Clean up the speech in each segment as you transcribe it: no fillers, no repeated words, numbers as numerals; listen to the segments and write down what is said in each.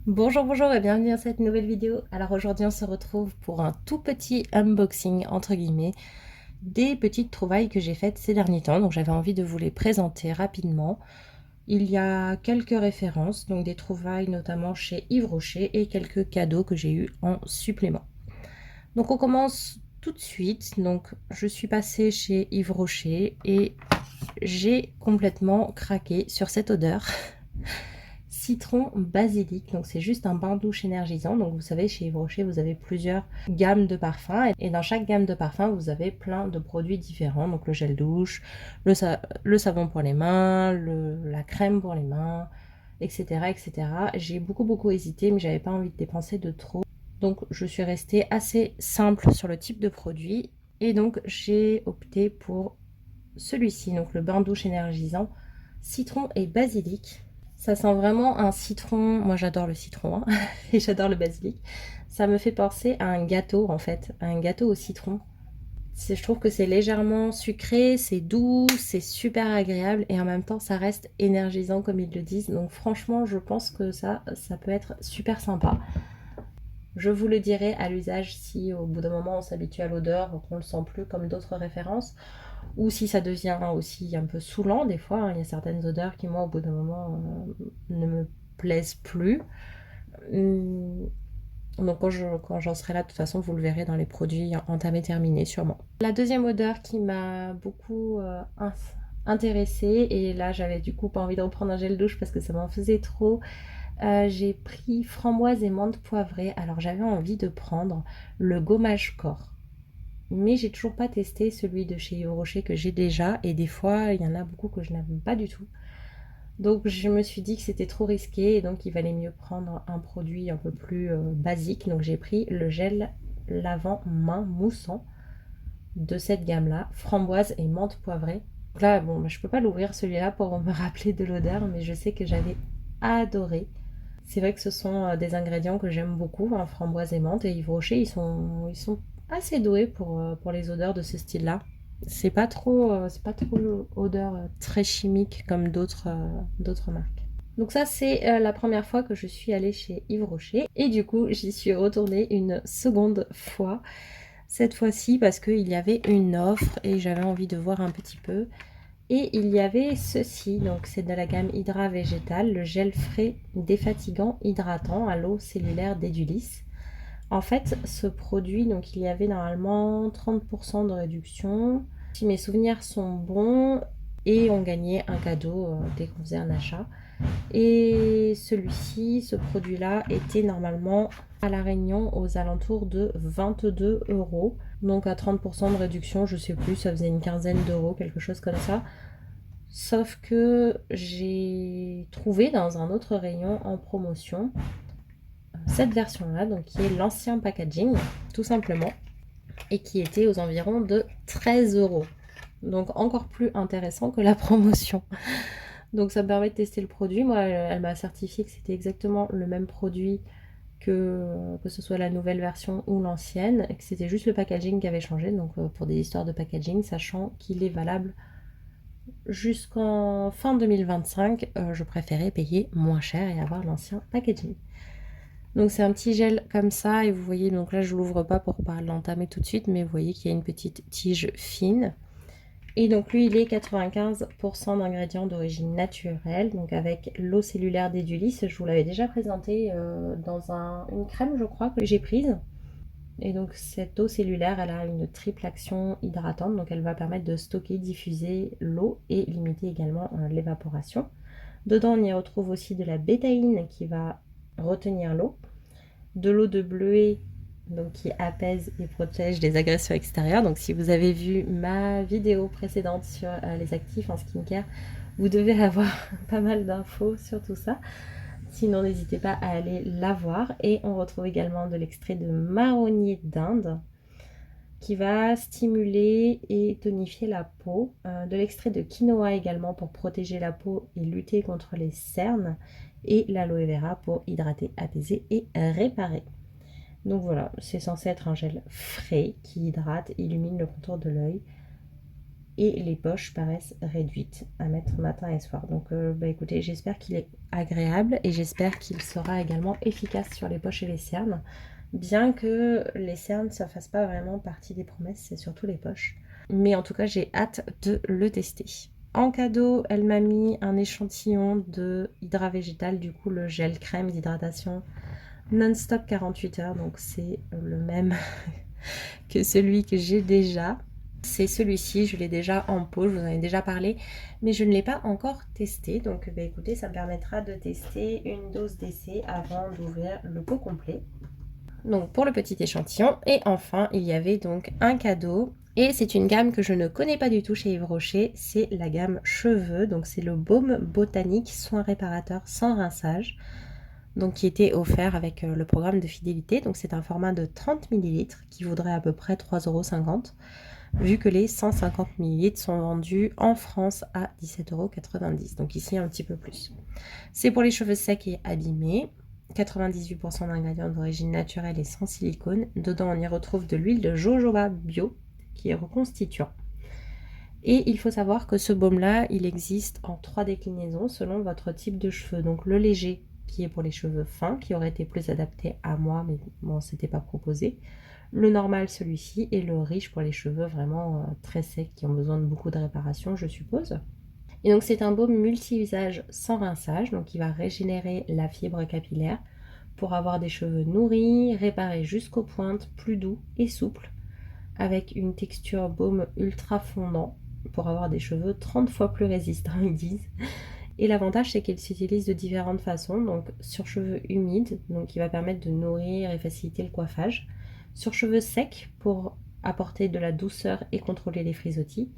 Bonjour, bonjour et bienvenue dans cette nouvelle vidéo. Alors aujourd'hui on se retrouve pour un tout petit unboxing entre guillemets des petites trouvailles que j'ai faites ces derniers temps. Donc j'avais envie de vous les présenter rapidement. Il y a quelques références, donc des trouvailles notamment chez Yves Rocher et quelques cadeaux que j'ai eu en supplément. Donc on commence tout de suite. Donc je suis passée chez Yves Rocher et j'ai complètement craqué sur cette odeur. Citron basilic, donc c'est juste un bain de douche énergisant. Donc vous savez, chez Yves Rocher vous avez plusieurs gammes de parfums et dans chaque gamme de parfums vous avez plein de produits différents. Donc le gel douche, le savon pour les mains, la crème pour les mains, etc., etc. J'ai beaucoup hésité, mais j'avais pas envie de dépenser de trop, donc je suis restée assez simple sur le type de produit et donc j'ai opté pour celui-ci, donc le bain de douche énergisant citron et basilic. Ça sent vraiment un citron. Moi, j'adore le citron hein, et j'adore le basilic. Ça me fait penser à un gâteau, en fait, à un gâteau au citron. Je trouve que c'est légèrement sucré, c'est doux, c'est super agréable et en même temps, ça reste énergisant comme ils le disent. Donc franchement, je pense que ça peut être super sympa. Je vous le dirai à l'usage si au bout d'un moment on s'habitue à l'odeur, qu'on ne le sent plus comme d'autres références, ou si ça devient aussi un peu saoulant des fois, hein. Il y a certaines odeurs qui moi au bout d'un moment ne me plaisent plus. Donc quand j'en serai là, de toute façon vous le verrez dans les produits entamés terminés sûrement. La deuxième odeur qui m'a beaucoup intéressée, et là j'avais du coup pas envie de reprendre un gel douche parce que ça m'en faisait trop, j'ai pris framboise et menthe poivrée. Alors j'avais envie de prendre le gommage corps, mais j'ai toujours pas testé celui de chez Yves Rocher que j'ai déjà, et des fois il y en a beaucoup que je n'aime pas du tout. Donc je me suis dit que c'était trop risqué et donc il valait mieux prendre un produit un peu plus basique. Donc j'ai pris le gel lavant main moussant de cette gamme là, framboise et menthe poivrée. Donc là bon, je peux pas l'ouvrir celui-là pour me rappeler de l'odeur, mais je sais que j'avais adoré. C'est vrai que ce sont des ingrédients que j'aime beaucoup, hein, framboise et menthe, et Yves Rocher, ils sont assez doués pour les odeurs de ce style-là. C'est pas trop odeur très chimique comme d'autres marques. Donc ça, c'est la première fois que je suis allée chez Yves Rocher, et du coup, j'y suis retournée une seconde fois, cette fois-ci parce qu'il y avait une offre et j'avais envie de voir un petit peu. Et il y avait ceci, donc c'est de la gamme Hydra Végétal, le gel frais défatigant hydratant à l'eau cellulaire d'Edulis. En fait, ce produit, donc il y avait normalement 30% de réduction. Si mes souvenirs sont bons, et on gagnait un cadeau dès qu'on faisait un achat. Et celui-ci, ce produit-là, était normalement à La Réunion aux alentours de 22 euros. Donc à 30% de réduction, je sais plus, ça faisait une quinzaine d'euros, quelque chose comme ça. Sauf que j'ai trouvé dans un autre rayon en promotion cette version-là, donc qui est l'ancien packaging, tout simplement, et qui était aux environs de 13 euros. Donc encore plus intéressant que la promotion. Donc ça me permet de tester le produit. Moi, elle m'a certifié que c'était exactement le même produit que ce soit la nouvelle version ou l'ancienne, et que c'était juste le packaging qui avait changé. Donc pour des histoires de packaging, sachant qu'il est valable jusqu'en fin 2025, je préférais payer moins cher et avoir l'ancien packaging. Donc c'est un petit gel comme ça, et vous voyez, donc là je l'ouvre pas pour pas l'entamer tout de suite, mais vous voyez qu'il y a une petite tige fine. Et donc lui il est 95% d'ingrédients d'origine naturelle, donc avec l'eau cellulaire d'Edulis. Je vous l'avais déjà présenté dans une crème je crois que j'ai prise. Et donc cette eau cellulaire, elle a une triple action hydratante, donc elle va permettre de stocker, diffuser l'eau et limiter également l'évaporation. Dedans on y retrouve aussi de la bétaïne qui va retenir l'eau, de l'eau de bleuet donc qui apaise et protège des agressions extérieures. Donc si vous avez vu ma vidéo précédente sur les actifs en skincare, vous devez avoir pas mal d'infos sur tout ça. Sinon, n'hésitez pas à aller la voir. Et on retrouve également de l'extrait de marronnier d'Inde qui va stimuler et tonifier la peau. De l'extrait de quinoa également pour protéger la peau et lutter contre les cernes. Et l'aloe vera pour hydrater, apaiser et réparer. Donc voilà, c'est censé être un gel frais qui hydrate, illumine le contour de l'œil. et les poches paraissent réduites à mettre matin et soir. Donc écoutez, j'espère qu'il est agréable et j'espère qu'il sera également efficace sur les poches et les cernes. Bien que les cernes ne fassent pas vraiment partie des promesses, c'est surtout les poches. Mais en tout cas, j'ai hâte de le tester. En cadeau, elle m'a mis un échantillon de Hydra Végétal, du coup le gel crème d'hydratation non-stop 48 heures. Donc c'est le même que celui que j'ai déjà. C'est celui-ci, je l'ai déjà en pot, je vous en ai déjà parlé, mais je ne l'ai pas encore testé. Donc écoutez, ça me permettra de tester une dose d'essai avant d'ouvrir le pot complet. Donc pour le petit échantillon. Et enfin, il y avait donc un cadeau. Et c'est une gamme que je ne connais pas du tout chez Yves Rocher. C'est la gamme cheveux. Donc c'est le baume botanique soin réparateur sans rinçage. Donc qui était offert avec le programme de fidélité. Donc c'est un format de 30 ml qui vaudrait à peu près 3,50 €. Vu que les 150 ml sont vendus en France à 17,90 €. Donc ici un petit peu plus. C'est pour les cheveux secs et abîmés. 98% d'ingrédients d'origine naturelle et sans silicone. Dedans, on y retrouve de l'huile de jojoba bio qui est reconstituant. Et il faut savoir que ce baume-là, il existe en 3 déclinaisons selon votre type de cheveux. Donc le léger, qui est pour les cheveux fins, qui aurait été plus adapté à moi, mais bon, c'était pas proposé. Le normal, celui-ci, et le riche pour les cheveux vraiment très secs, qui ont besoin de beaucoup de réparation, je suppose. Et donc c'est un baume multi-usage sans rinçage, donc il va régénérer la fibre capillaire pour avoir des cheveux nourris, réparés jusqu'aux pointes, plus doux et souples, avec une texture baume ultra fondant pour avoir des cheveux 30 fois plus résistants, ils disent. Et l'avantage, c'est qu'il s'utilise de différentes façons, donc sur cheveux humides, donc qui va permettre de nourrir et faciliter le coiffage, sur cheveux secs pour apporter de la douceur et contrôler les frisottis,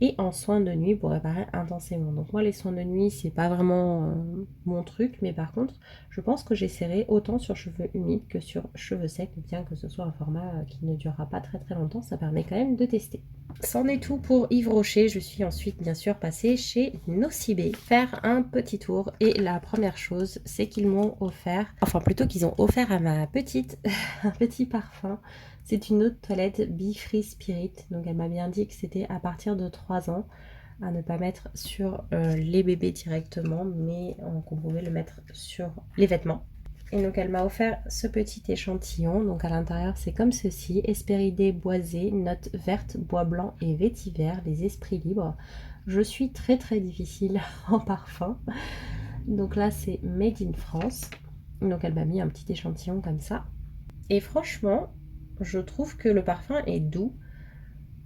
et en soins de nuit pour réparer intensément. Donc moi les soins de nuit c'est pas vraiment mon truc, mais par contre je pense que j'essaierai autant sur cheveux humides que sur cheveux secs, bien que ce soit un format qui ne durera pas très très longtemps, ça permet quand même de tester. C'en est tout pour Yves Rocher. Je suis ensuite bien sûr passée chez Nocibé faire un petit tour, et la première chose c'est qu'ils m'ont offert, enfin plutôt qu'ils ont offert à ma petite un petit parfum. C'est une eau de toilette Be Free Spirit, donc elle m'a bien dit que c'était à partir de 3 ans, à ne pas mettre sur les bébés directement, mais qu'on pouvait le mettre sur les vêtements. Et donc elle m'a offert ce petit échantillon, donc à l'intérieur c'est comme ceci: Hespéridés boisé, notes vertes, bois blanc et vétiver, les esprits libres. Je suis très très difficile en parfum, donc là c'est Made in France, donc elle m'a mis un petit échantillon comme ça, et franchement je trouve que le parfum est doux.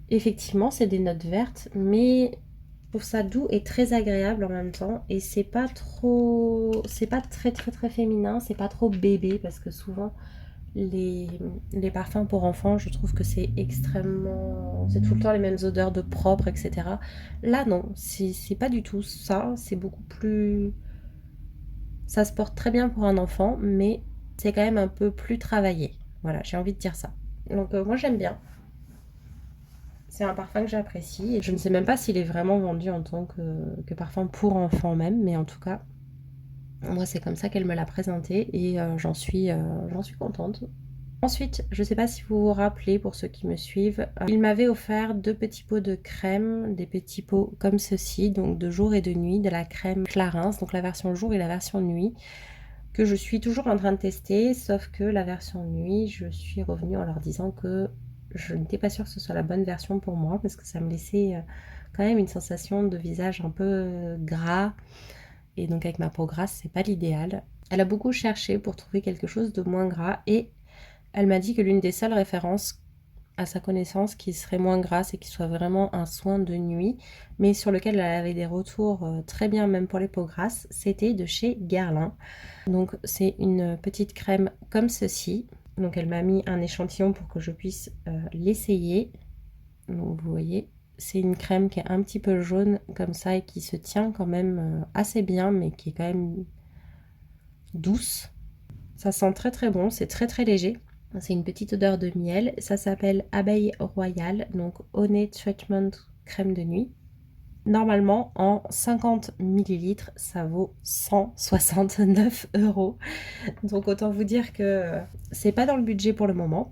Effectivement, c'est des notes vertes, mais je trouve ça doux et très agréable en même temps. Et c'est pas trop, c'est pas très très très féminin, c'est pas trop bébé, parce que souvent les parfums pour enfants, je trouve que c'est extrêmement, c'est tout le temps les mêmes odeurs de propre, etc. Là non, c'est pas du tout ça. C'est beaucoup plus, ça se porte très bien pour un enfant, mais c'est quand même un peu plus travaillé. Voilà, j'ai envie de dire ça. Donc moi j'aime bien. C'est un parfum que j'apprécie, et je ne sais même pas s'il est vraiment vendu en tant que parfum pour enfants même, mais en tout cas, moi c'est comme ça qu'elle me l'a présenté, et j'en suis contente. Ensuite, je ne sais pas si vous vous rappelez, pour ceux qui me suivent, il m'avait offert 2 petits pots de crème, des petits pots comme ceci, donc de jour et de nuit, de la crème Clarins, donc la version jour et la version nuit, que je suis toujours en train de tester, sauf que la version nuit, je suis revenue en leur disant que je n'étais pas sûre que ce soit la bonne version pour moi, parce que ça me laissait quand même une sensation de visage un peu gras, et donc avec ma peau grasse c'est pas l'idéal. Elle a beaucoup cherché pour trouver quelque chose de moins gras, et elle m'a dit que l'une des seules références à sa connaissance qui serait moins grasse et qui soit vraiment un soin de nuit, mais sur lequel elle avait des retours très bien même pour les peaux grasses, c'était de chez Guerlain. Donc c'est une petite crème comme ceci. Donc elle m'a mis un échantillon pour que je puisse l'essayer. Donc vous voyez, c'est une crème qui est un petit peu jaune comme ça et qui se tient quand même assez bien, mais qui est quand même douce. Ça sent très très bon, c'est très très léger. C'est une petite odeur de miel. Ça s'appelle Abeille Royale, donc Honey Treatment crème de nuit. Normalement, en 50 ml, ça vaut 169 €. Donc autant vous dire que c'est pas dans le budget pour le moment.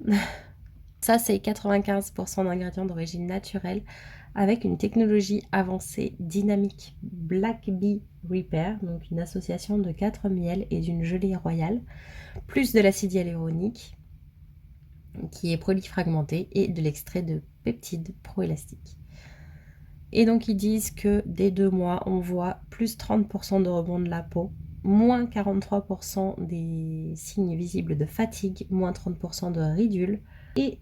Ça, c'est 95% d'ingrédients d'origine naturelle avec une technologie avancée dynamique Black Bee Repair, donc une association de 4 miels et d'une gelée royale, plus de l'acide hyaluronique qui est polyfragmenté et de l'extrait de peptides proélastiques. Et donc ils disent que dès 2 mois, on voit plus 30% de rebond de la peau, moins 43% des signes visibles de fatigue, moins 30% de ridules et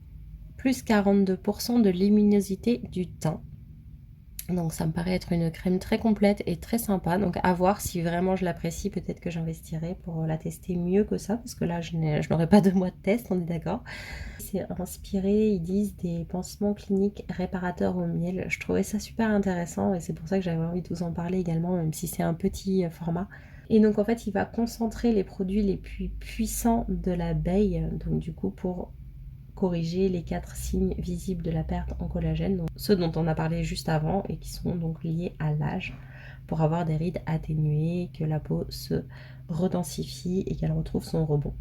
plus 42% de luminosité du teint. Donc ça me paraît être une crème très complète et très sympa. Donc à voir si vraiment je l'apprécie, peut-être que j'investirai pour la tester mieux que ça, parce que là je n'aurai pas 2 mois de test, on est d'accord. C'est inspiré, ils disent, des pansements cliniques réparateurs au miel. Je trouvais ça super intéressant et c'est pour ça que j'avais envie de vous en parler également, même si c'est un petit format. Et donc en fait il va concentrer les produits les plus puissants de l'abeille, donc du coup pour corriger les 4 signes visibles de la perte en collagène, donc ceux dont on a parlé juste avant et qui sont donc liés à l'âge, pour avoir des rides atténuées, que la peau se redensifie et qu'elle retrouve son rebond,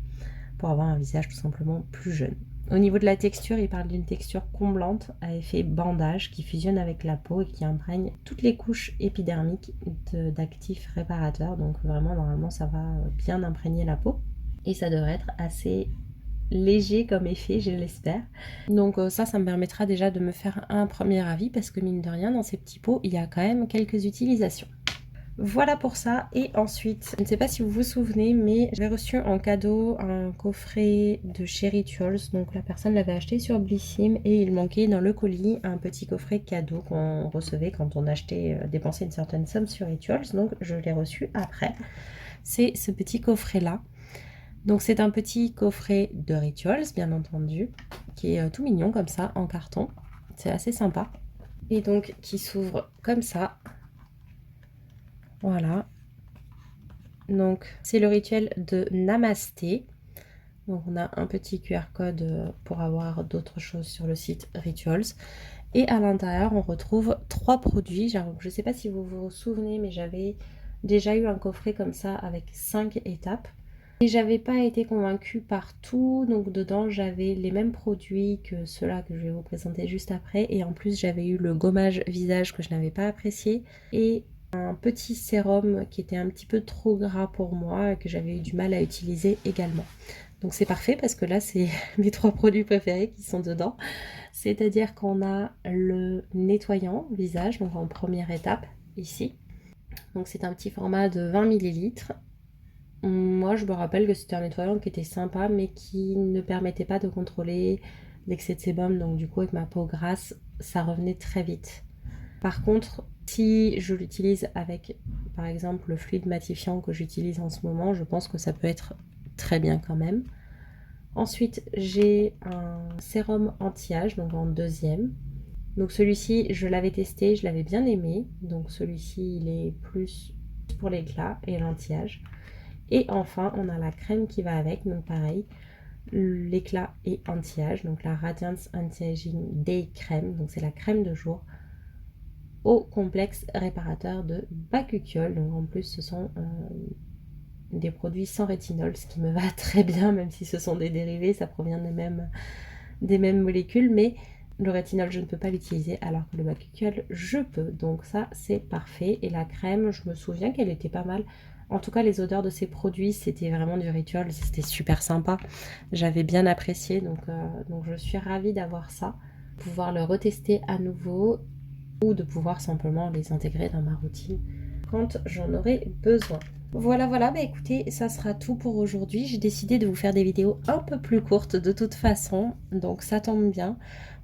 pour avoir un visage tout simplement plus jeune. Au niveau de la texture, il parle d'une texture comblante à effet bandage qui fusionne avec la peau et qui imprègne toutes les couches épidermiques d'actifs réparateurs. Donc vraiment, normalement, ça va bien imprégner la peau. Et ça devrait être assez léger comme effet, je l'espère. Donc ça me permettra déjà de me faire un premier avis parce que mine de rien, dans ces petits pots, il y a quand même quelques utilisations. Voilà pour ça. Et ensuite, je ne sais pas si vous vous souvenez, mais j'avais reçu en cadeau un coffret de chez Rituals. Donc la personne l'avait acheté sur Blissim et il manquait dans le colis un petit coffret cadeau qu'on recevait quand on achetait, dépensait une certaine somme sur Rituals. Donc je l'ai reçu après. C'est ce petit coffret-là. Donc c'est un petit coffret de Rituals, bien entendu, qui est tout mignon comme ça, en carton. C'est assez sympa. Et donc qui s'ouvre comme ça. Voilà. Donc c'est le rituel de Namasté. Donc on a un petit QR code pour avoir d'autres choses sur le site Rituals. Et à l'intérieur on retrouve 3 produits. Je ne sais pas si vous vous souvenez, mais j'avais déjà eu un coffret comme ça avec 5 étapes. Et j'avais pas été convaincue par tout, donc dedans j'avais les mêmes produits que ceux-là que je vais vous présenter juste après, et en plus j'avais eu le gommage visage que je n'avais pas apprécié, et un petit sérum qui était un petit peu trop gras pour moi, et que j'avais eu du mal à utiliser également. Donc c'est parfait parce que là c'est mes 3 produits préférés qui sont dedans, c'est-à-dire qu'on a le nettoyant visage, donc en première étape ici. Donc c'est un petit format de 20 ml. Moi, je me rappelle que c'était un nettoyant qui était sympa, mais qui ne permettait pas de contrôler l'excès de sébum. Donc, du coup, avec ma peau grasse, ça revenait très vite. Par contre, si je l'utilise avec, par exemple, le fluide matifiant que j'utilise en ce moment, je pense que ça peut être très bien quand même. Ensuite, j'ai un sérum anti-âge, donc en deuxième. Donc, celui-ci, je l'avais testé, je l'avais bien aimé. Donc, celui-ci, il est plus pour l'éclat et l'anti-âge. Et enfin, on a la crème qui va avec, donc pareil, l'éclat et anti-âge, donc la Radiance Anti-Aging Day Crème, donc c'est la crème de jour au complexe réparateur de Bakuchiol. Donc en plus, ce sont des produits sans rétinol, ce qui me va très bien, même si ce sont des dérivés, ça provient des mêmes molécules, mais le rétinol, je ne peux pas l'utiliser, alors que le Bakuchiol, je peux. Donc ça, c'est parfait. Et la crème, je me souviens qu'elle était pas mal. En tout cas, les odeurs de ces produits, c'était vraiment du rituel, c'était super sympa. J'avais bien apprécié, donc je suis ravie d'avoir ça, pouvoir le retester à nouveau ou de pouvoir simplement les intégrer dans ma routine quand j'en aurai besoin. Voilà, bah écoutez, ça sera tout pour aujourd'hui. J'ai décidé de vous faire des vidéos un peu plus courtes de toute façon, donc ça tombe bien.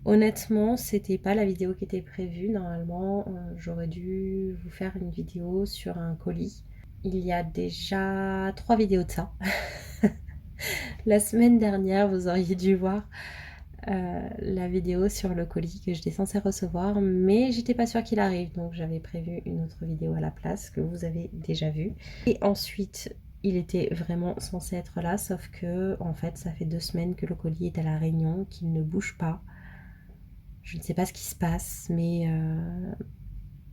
Honnêtement, c'était pas la vidéo qui était prévue. Normalement, j'aurais dû vous faire une vidéo sur un colis. Il y a déjà 3 vidéos de ça. La semaine dernière, vous auriez dû voir la vidéo sur le colis que j'étais censée recevoir, mais j'étais pas sûre qu'il arrive, donc j'avais prévu une autre vidéo à la place que vous avez déjà vue. Et ensuite, il était vraiment censé être là, sauf que en fait, ça fait 2 semaines que le colis est à La Réunion, qu'il ne bouge pas. Je ne sais pas ce qui se passe, mais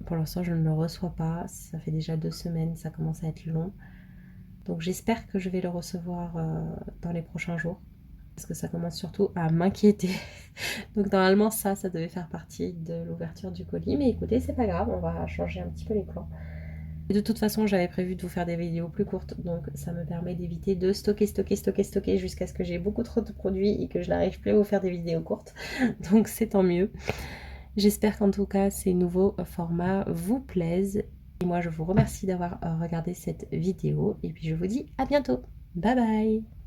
pour l'instant, je ne le reçois pas. Ça fait déjà 2 semaines, ça commence à être long. Donc j'espère que je vais le recevoir dans les prochains jours. parce que ça commence surtout à m'inquiéter. Donc normalement ça devait faire partie de l'ouverture du colis, mais écoutez, c'est pas grave, on va changer un petit peu les plans. Et de toute façon, j'avais prévu de vous faire des vidéos plus courtes, donc ça me permet d'éviter de stocker jusqu'à ce que j'ai beaucoup trop de produits et que je n'arrive plus à vous faire des vidéos courtes. Donc c'est tant mieux. J'espère qu'en tout cas, ces nouveaux formats vous plaisent. Et moi, je vous remercie d'avoir regardé cette vidéo et puis je vous dis à bientôt. Bye bye!